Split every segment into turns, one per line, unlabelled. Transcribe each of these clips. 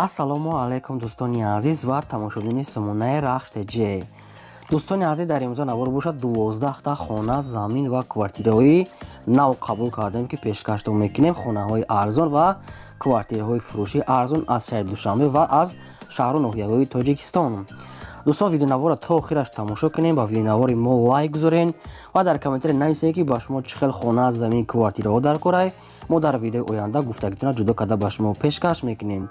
ассалому алайкум дӯстони азиз ва тамошобини сомонаи RAHSH TJ. Дӯстони азиз, дар имрӯза навор бошад 12 та хона, замин ва квартираҳои нав қабул кардем ки пешкашдо мекунем. Хонаҳои арзон ва квартираҳои фурӯши арзон аз шаҳри Душанбе ва аз Шахру Нохияхои Тоҷикистон. Дӯстон, видеонавора то охираш тамошо кунем, ба видеонавори мо лайк гузорен ва дар комментари нависед ки ба шумо чӣ хел хона, замин, квартираҳо дар корай. мо дар видеои оянда гуфтагитона ҷудо карда ба шумо пешкаш мекунем.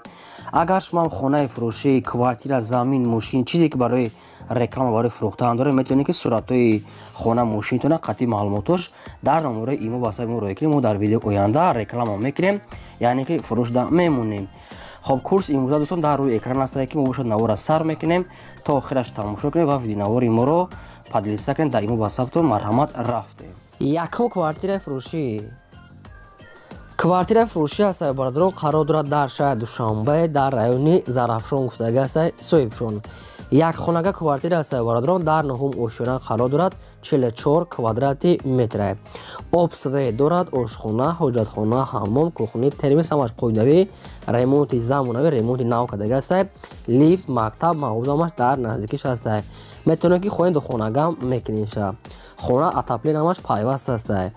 Агар шумо хонаи фурӯшӣ, квартира, замин, мошин, чизе ки барои реклама, барои фурӯхтан доред, метавонед ки суратҳои хона, мошинтона қатъи маълумотош дар номераи имо ба ҳисаби мо роя кунед. мо дар видеои оянда реклама мекунем, яъне ки фурӯшда мемонем. хоб, курс имрӯза дӯстон дар рӯи экран аст ки мо бошад навора сар мекунем. То охираш тамошо кунед ва видеонавори моро падлиста кунед. Дар имо ба ҳисабтон марҳамат рафтем. Якум квартираи фурӯшӣ. Квартираи фурӯшӣ ҳастаи бародарон қарор дорад дар шаҳри Душанбе дар райони Зарафшон гуфтага ҳастаи соҳибшон. Якхонага квартира ҳастаи бародарон дар ноҳум ошиёна қарор дорад 44 квадрати метр. Опсве дорад, ошхона, ҳоҷатхона, ҳаммом, кухни, термис ҳамаш қоидавӣ, ремонти замонавӣ, ремонти нав кардага ҳастаи, лифт, мактаб, мағоза ҳамаш дар наздикиш ҳастаи. Метавонед ки хоҳед хонагам мекунеша. хона атаплен ҳамаш пайваст ҳастаи.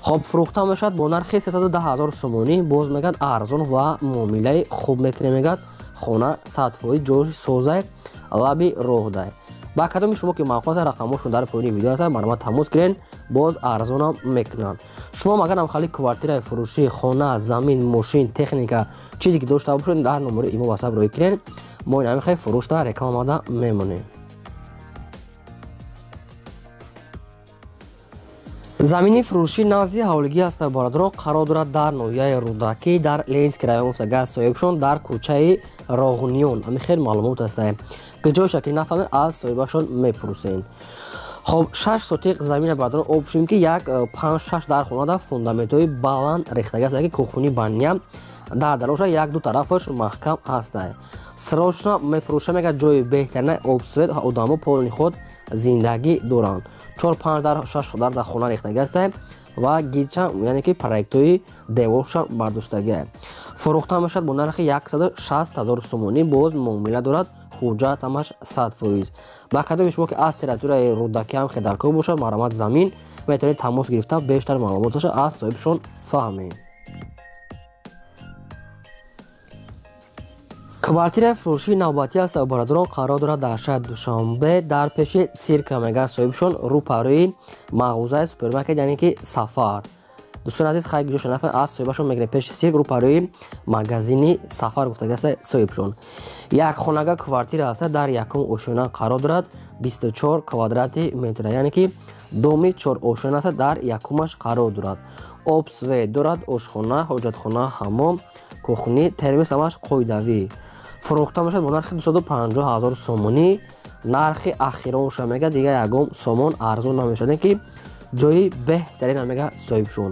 хоб, фурӯхта мешавад бо нархи 310 000 сомонӣ. боз мегӯяд арзон ва муомилаи хуб мекунем. Мегӯяд хона 100% ҷойи созай, лаби роҳ дай. ба кадоми шумо ки мавқӯф аст, рақамҳошон дар поёни видео ҳастанд, марҳамат тамос гирен, боз арзонам мекунанд. шумо магарам хали квартираи фурӯшӣ, хона, замин, мошин, техника, чизе ки дошта бошед, дар номери имо ба ҳисаб роя кунед. мо ин ҳамин фурӯшда рекламада мемонем. замини фурӯшӣ назди ҳавлигӣ ҳастаи бародарон қарор дорад дар ноҳияи Рудакӣ дар Ленинский район гуфтага соҳибшон дар кӯчаи Роғуниён. ҳамин хел маълумот ҳастаи ки ҷои шакли нафаҳмед аз соҳибашон мепурсен. хоб, 6 сотиқ замини бародарон обшим ки як 5-6 дар хонада фундаментҳои баланд рехтага ҳастаи ки кухни баня дар дароша як-ду тарафаш маҳкам ҳастаи. срочно мефурӯша мегӯяд ҷои беҳтарина обсвет, одамо полни худ зиндагӣ доранд. 4-5 дар 6 дар хона рехтага ҳастаи ва гирчам, яъне ки проектҳои деворшам бардоштага. фурӯхта мешавад бо нархи 160 000 сомонӣ. боз муомила дорад, ҳуҷҷат ҳамаш 100%. ба кадоми шумо ки аз территорияи Рудакӣ ҳам хедаркор бошад, марҳамат замин, метавонед тамос гирифта бештар маълумоташа аз соҳибшон фаҳмед. квартираи фурӯшии навбатӣ ҳастаи бародарон қарор дорад дар шаҳри Душанбе дар пеши сирка мегӯяд соҳибшон рӯпарӯи мағозаи супермаркет, яъне ки Сафар. дӯстони азиз, хайр ҷоша нафаҳмед, аз соҳибашон мегирем пеши сирк рӯпарӯи магазини Сафар гуфтага ҳастаи соҳибшон. якхонага квартира ҳастаи дар якум ошиёна қарор дорад 24 квадрати метр, яъне ки доми 4 ошиёна ҳастаи дар якумаш қарор дорад. обсве дорад, ошхона, ҳоҷатхона, ҳаммом, кухни, термис ҳамаш қоидавӣ. фурӯхта мешавад бо нархи 250 000 сомонӣ. нархи ахиронша мегӯяд дигар ягон сомон арзон намешавад, ки ҷои беҳтарин мегӯяд соҳибшон.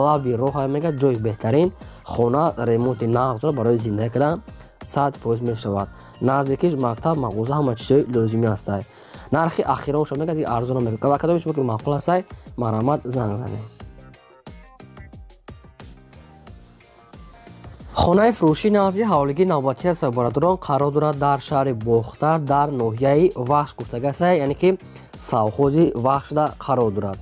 лаби роҳ мегӯяд ҷои беҳтарин. хона ремонти нағз дорад, барои зиндагӣ кардан 100% мешавад. наздикиш мактаб, мағоза, ҳама чизои лозимӣ ҳастаи. нархи ахиронша мегӯяд ки арзон мекунад. ва кадоми шумо ки мақбул ҳастаи, марҳамат занг занед. хонаи фурӯшӣ назди ҳавлигии навбатӣ ҳастаи бародарон қарор дорад дар шаҳри Бохтар дар ноҳияи Вахш гуфтага ҳастаи, яъне ки совхози Вахшда қарор дорад.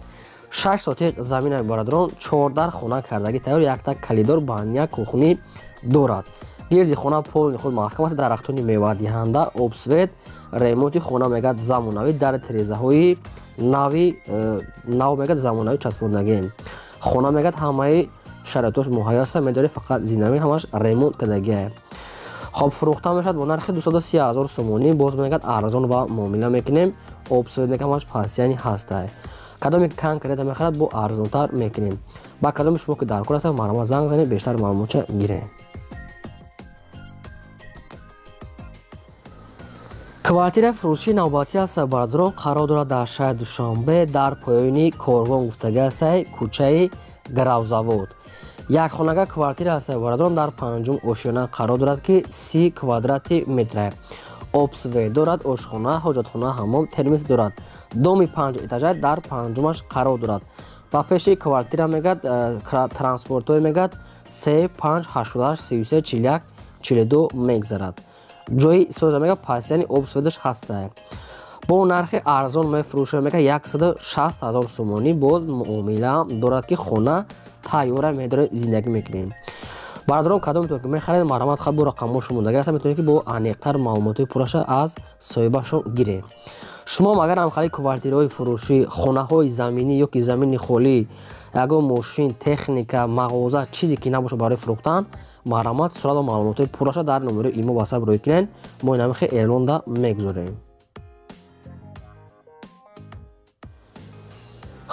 6 сотиқ замини бародарон 4 дар хона кардаги тайёр, якта калидор, баня, кухни дорад. гирди хона полни худ маҳкам аст, дарахтони мевадиҳанда, обсвет, ремонти хона мегӯяд замонавӣ, дар тирезаҳои нав мегӯяд замонавӣ часпондагӣ. хона мегӯяд ҳамаи шароитош муҳайё аст, медоред фақат зиндагӣ ҳамаш ремонт кардагӣ. хоб, фурӯхта мешавад бо нархи 230 000 сомонӣ. боз мегӯяд арзон ва муомила мекунем. обсвет мегӯяд ҳамаш пасияни ҳастаи. кадоми конкрета мехарад, бо арзонтар мекунем. ба кадоми шумо ки дар кор ҳастед, марҳамат занг занед, бештар маълумотша гирем. квартираи фурӯшии навбатӣ ҳастаи бародарон қарор дорад дар шаҳри Душанбе дар поёни корвон гуфтага ҳастаи кӯчаи Гравзавод. якхонага квартира ҳастаи бародарон дар 5-ум ошиёна қарор дорад ки 30 квадрати метр. обсве дорад, ошхона, ҳоҷатхона, ҳаммом, термис дорад. доми 5 этажа дар 5-умаш қарор дорад. ба пеши квартира мегӯяд транспортҳое мегӯяд 3 5 88 33 41 42 мегзарад. Ҷои соза мега пастяни обсведаш ҳастае. бо нархи арзон мефурӯша мега 160 000 сомонӣ боз муомила дорад ки хона тайёра медорем зиндагӣ мекунем. Бародарон кадомитон ки мехаред марҳамат хаб бо рақамошо мондаги аст метавонед ки бо аниқтар маълумоти пурраша аз соҳибашон гиред. шумо агар ҳам халии квартираҳои фурӯшӣ, хонаҳои заминӣ ё ки замини холӣ, ягон мошин, техника, мағоза чизе ки набошад барои фурӯхтан, марҳамат сурат ва маълумоти пурраша дар номери имо васаб рӯй кунед. мо инамихе эълонда мегузорем.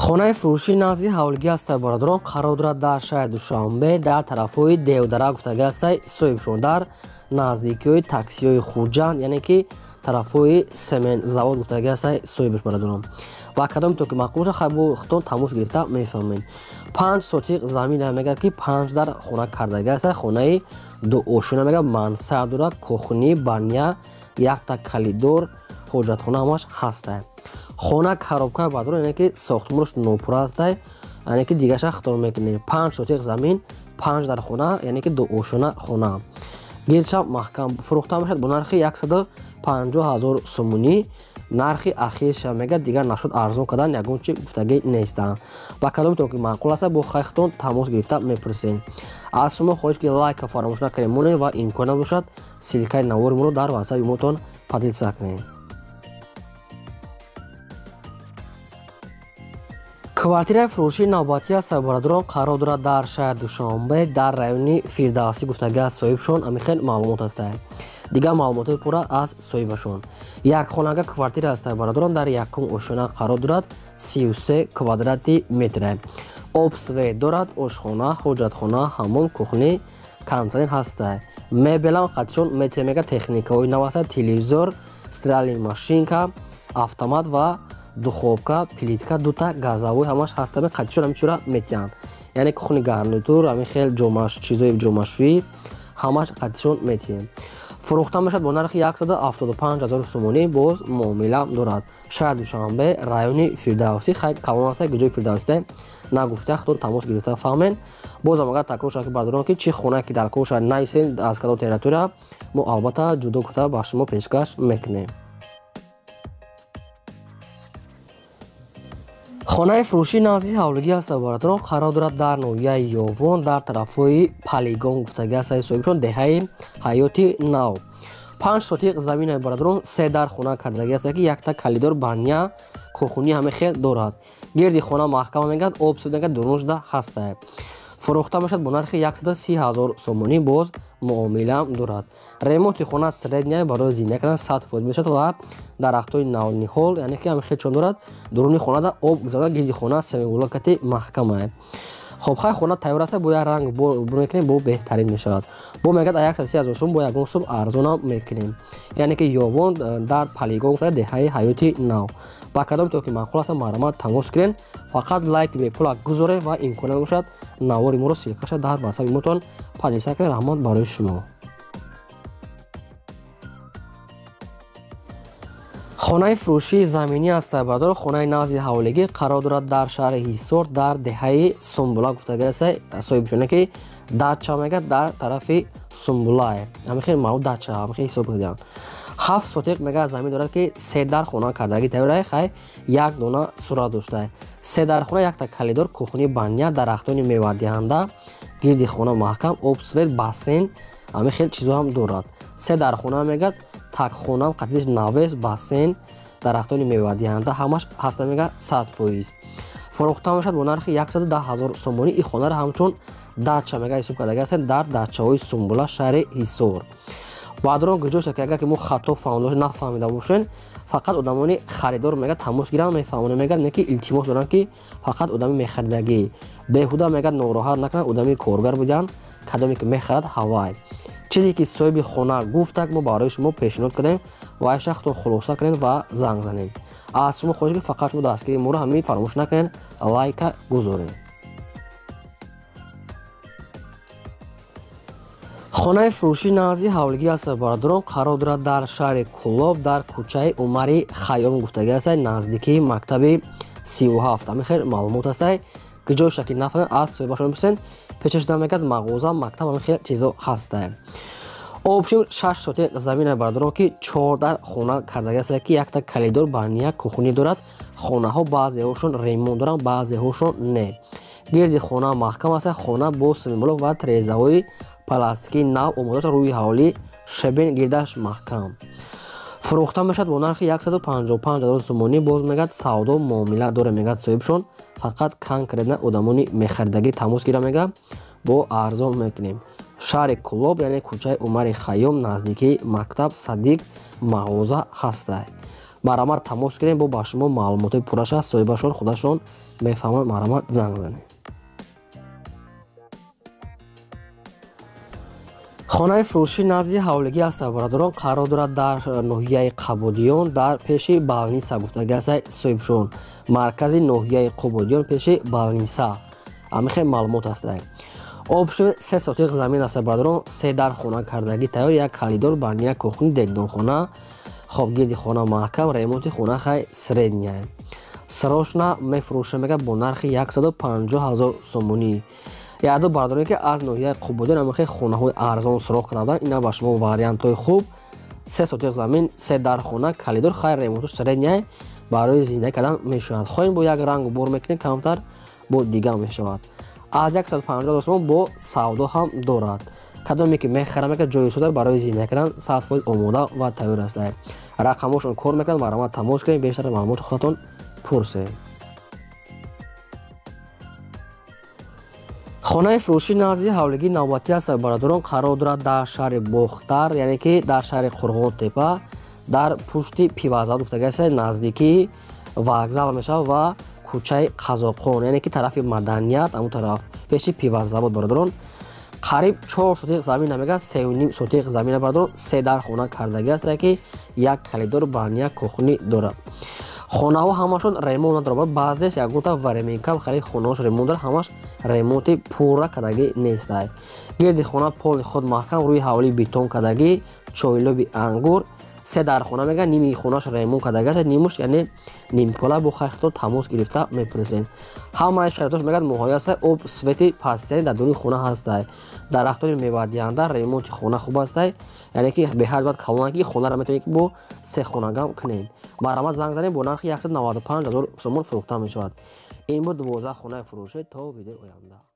хонаи фурӯшӣ назди ҳавлигӣ ҳастай бародарон қарор дорад дар шаҳри Душанбе дар тарафҳои Девдара гуфтагӣ ҳастай соҳибшон дар наздикиҳои таксиҳои хурҷанд, яъне ки тарафҳои семен завод гуфтагӣ ҳастай соҳибаш бародарон. ва кадомитон ки мақбул бошад хай бо худтон тамос гирифта мефаҳмед. 5 сотиқ замин мегӯяд ки 5 дар хона кардагӣ ҳастай. хонаи дуошина мегӯяд мансар дорад, кухни, баня, якта калидор, ҳоҷатхона ҳамаш ҳастай. хона коробка бародарон, яъне ки сохтмонаш нопура ҳастай, яъне ки дигаша хитор мекунем. 5 сотиқ замин, 5 дар хона, яъне ки дуошина хона. гирдша маҳкам фурӯхта мешавад бо нархи 150 000 сомонӣ. нархи ахирша мегӯяд дигар нашуд арзон кардан ягон чи гуфтагӣ нестанд. ба кадомитон ки маъқул аст бо хайхтон тамос гирифта мепурсем. аз шумо хоҳиш ки лайка фаромӯш накунед монед ва имконат бошад силкаи навори моро дар ватсаби мотон падилса кунед. квартираи фурӯшии навбатӣ аст бародарон қарор дорад дар шаҳри Душанбе дар райони Фирдавсӣ гуфтагӣ аст соҳибшон. амихел маълумот ҳастае. дигар маълумоти пурра аз соҳибашон. якхонага квартира ҳастае бародарон дар якум ошона қарор дорад. 33 квадрати метре. обсвед дорад, ошхона, ҳоҷатхона, ҳаммом, кухни, камсанин ҳастае. мебелам қатишон метре мега техникаҳои нав ҳастае. телевизор, стиральни машинка, автомат ва духовка, плитка, дута газовой ҳамаш ҳастаме. қатишон ҳамчура метиҳанд. яъне кухни гарнитур, амихел чизои ҷомашӯӣ ҳамаш қатишон метиҳем. фурӯхта мешавад бо нархи 175 000 сомонӣ боз муомила дорад. шаҳри Душанбе, райони Фирдавсӣ. хай калон ҳастай ки ҷои Фирдавсӣ нагуфта худтон тамос гирифта фаҳмед. бозам агар такрор шавад ки бародарон ки чӣ хона ки дар кор шавад нависед аз кадом территория, мо албатта ҷудо курда ба шумо пешкаш мекунем. хонаи фурӯшии назди ҳавлигӣ ҳаст бародарон қарор дорад дар ноҳияи Ёвон дар тарафҳои Полигон гуфтагӣ ҳастай соҳибшон деҳаи ҳаёти нав. 5 сотиқ замин бародарон 3 дар хона кардагӣ ҳастай ки якта калидор, баня, кухни ҳаме хел дорад. гирди хона маҳкама мегӯяд, обсуд мегӯяд дурнужда ҳастае. фурӯхта мешавад бо нархи 130 000 сомонӣ боз муомила дорад. ремонти хона средняя барои зинда кардан 100% мешавад ва дарахтои навниҳол, яъне ки ҳамин хелчон дорад. дуруни хонада об гузарда, гирди хона семиблокати маҳкамае. хоб хай хона тайёр аст, бо як ранг бо мекунем бо беҳтарин мешавад. бо мегӯяд 130 000 сомон бо ягон суб арзонам мекунем. яъне ки Ёвон дар Полигон гуфтагӣ деҳаи ҳаёти нав. ба кадомитон ки маъқул аст марҳамат тамос гиред. фақат лайк бепула гузоред ва имконат бошад навори моро силкаша дар ватсаби мотон падиса кунед. раҳмат барои шумо. хонаи фурӯшии заминӣ аст бародарон. хонаи назди ҳавлигӣ қарор дорад дар шаҳри Ҳисор дар деҳаи Сумбула гуфтагӣ аст соҳибшоне ки дача мегӯяд дар тарафи Сумбулае. ҳамихел маълум дача ҳамихел ҳисоб кардиям. 7 сотиқ мега замин дорад ки 3 дар хона кардагӣ тайёрае. хай як дона сурат доштае. 3 дар хона, якта калидор, кухни, баня, дарахтони мевадиҳанда, гирди хона маҳкам, обсвет, бассейн, ҳамихел чизо ҳам дорад. 3 дар хона мегӯяд, такхонам, қатиш навес, бассейн, дарахтони мевадиҳанда ҳамаш ҳаста мега 100%. фурӯхта мешавад бо нархи 110 000 сомонӣ. ин хонаро ҳамчун дача мега ҳисоб кардаги ҳастем дар дачаҳои Сумбула шаҳри Ҳисор. бародарон гуҷоист ки агар ки мо хато нафаҳмида бошем, фақат одамони харидор мегӯяд тамос гиранд, мефаҳмонем мегӯяд не ки илтимос доранд ки фақат одами мехаридагӣ беҳуда мегӯяд нороҳат накунанд. одами коргар буданд, кадоме ки мехарад ҳавай. чизе ки соҳиби хона гуфтак мо барои шумо пешниҳод кардем ва айша худтон хулоса кунед ва занг занед. аз шумо хоҳиш ки фақат шумо дастгири моро ҳамин фаромӯш накунед лайка гузоред. хонаи фурӯшии назди ҳавлигӣ аст бародарон. қарор дорад дар шаҳри Кӯлоб дар кӯчаи Умари Хайём гуфтагӣ аст наздикии мактаби 37. ҳамихел маълумот астае ки ҷойша ки нафаҳмед аз соҳибашон бисен пешашда мегӯяд мағоза, мактаб, ҳамихел чизо ҳастае. Обшим 6 сотиқ замин бардорон ки 14 хона кардагӣ аст ки якта калидор баъния кухонӣ дорад. Хонаҳо баъзеҳошон ремонт доранд, баъзеҳошон не. Гирди хона маҳкам аст. Хона бо симимблок ва трезаҳои пластикии нав омода шуда рӯи ҳавлӣ шабин гирдаш маҳкам. Фурӯхта мешавад бо нархи 155,000 сомонӣ. Боз мегӯяд савдо муомила дора мегӯяд соҳибшон. Фақат конкретна одамони мехаридагӣ тамос гира мегӯяд бо арзон мекунем. Шаҳри Кулоб яъне кӯчаи Умари Хайём наздикии мактаб Садиқ мағоза ҳастай. Марамат тамос гирем бо ба шумо маълумоти пурраша соҳибашон худашон мефаҳманд. Марамат занг занед. Хонахои Фуруши назди ҳавлигӣ аст. Бародарон қарор дорад дар ноҳияи Қабодиён дар пеши Балниса гуфтагӣ аст соҳибшон. Маркази ноҳияи Қабодиён пеши Балниса. Амихе маълумот аст. Обшим 3 сотиқ замин аст. Бародарон 3 дар хона кардагӣ тайёр, як калидор баъния кухни дегдонхона. Хоб гирди хона маҳкам, ремонти хона хай средняя. Срочна мефурӯша мегӯяд бо нархи 150,000 сомонӣ. Яъдо бародароне ки аз ноҳияи Қубодиён амихе хонаҳои арзон суроғ кардан, ина ба шумо вариантҳои хуб. 3 сотиқ замин, 3 дар хона, калидор хай ремонтош средняя барои зиндаги кардан мешавад. Хоҳем бо як рангу бор мекунем, камтар бо дигар мешавад. Аз 150,000 сомон бо савдо ҳам дорад. Кадоме ки мехарам ки ҷои судар барои зиндаги кардан 100% омода ва тайёр аст. Рақамошон кор мекунанд. Маромат тамос кунед. Бештар маълумоти худатон пурсед. Хонахои Фуруши назди ҳавлигӣ навбатӣ аст. Бародарон қарор дорад дар шаҳри Бохтар, яъне ки дар шаҳри Қурғонтепа, дар пушти пивазавод гуфтагӣ аст, наздикии вокзал мешавад ва кӯчаи Қазоқон, яъне ки тарафи Маданият, амон тараф пеши пивазавод. Бародарон қариб 4 сотиқ замин намегӯяд, 3.5 сотиқ замин бародарон 3 дар хона кардагӣ аст ки як калидор баъния кухни дорад. Хонаҳо ҳамашон ремонт надорад. Баъзеаш ягонта вареминкам харид хонаҳош ремонт дорад, ҳамаш ремонти пурра кардагӣ нест. Гирди хона поли худ маҳкам, рӯи ҳавлӣ бетон кардагӣ, чойлоби ангур. 3 дар хона мегӯяд, ними хонаш ремонт кардагӣ аст, нимуш яъне нимкола бо хайхтон тамос гирифта мепурсед. Ҳамаи шароитош мегӯяд муҳайё аст. Об свети пастяни дар дуни хона ҳаст. Дарахтони мевадиҳанда, ремонти хона хуб аст. яъне ки беҳад бад калон ки хонаро метавонед бо 3 хонагам кунед. Марамат занг занед. Бо нархи 195,000 сомон фурӯхта мешавад. ин буд 12 хонаи фурӯшӣ. То видеои оянда.